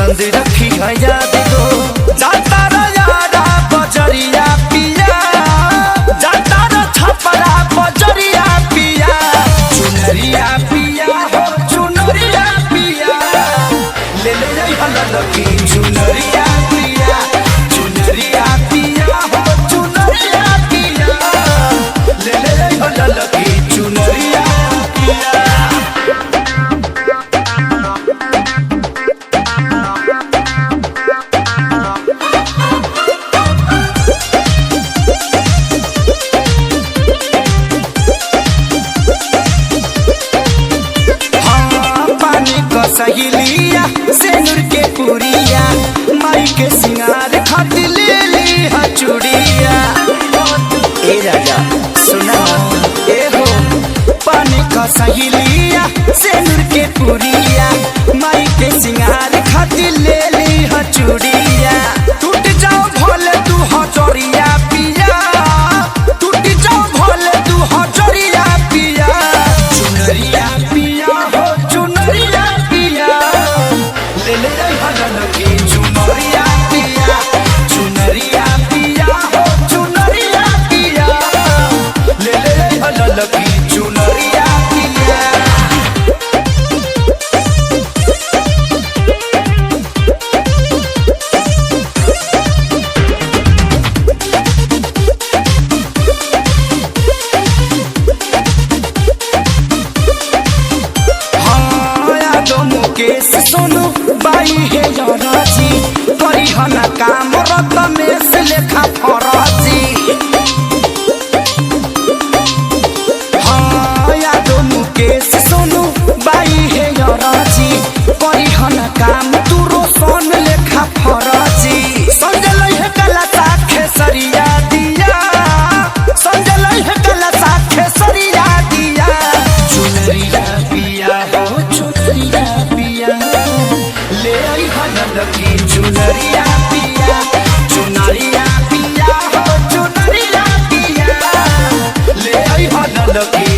पसंद रखी है याद को जाता यारा बजरिया पिया जाता छपरा बजरिया पिया चुनरिया पिया हो चुनरिया पिया ले ले जाई हल्ला की चुनरिया पिया चुनरिया पिया हो चुनरिया पिया ले ले जाई हल्ला की चुनरिया पिया। सहेलिया सेनुर के पुरिया माई के सिंगार खातिर ले ली चूड़िया। ए राजा सुना ए हो पानी का सहेलिया सेनुर के पुरिया माई के सिंगार खातिर ले ली चूड़िया। टूट जाओ भोले तू हजरिया पिया टूट जाओ भोले तू हजरिया पिया चुनरिया पिया हो चुनरिया ले ले जाई हल्ला की चुनरिया पिया चुनरिया पिया हो चुनरिया पिया ले ले जाई हल्ला की चुनरिया पिया। मुकेश सोनू बाई है राजी करी हना काम रत में से लेखा फराजी। हाँ यादो मुकेश सोनू बाई है राजी करी हना काम तू रोशन लेखा फराजी। संजय लई है गला साखे सरिया दिया संजय लई है गला साखे सरिया दिया चुनरिया पिया हो चुनरिया ले आई हल्ला की चुनरिया पिया चुनरिया पिया हो चुनरिया पिया ले आई हल्ला की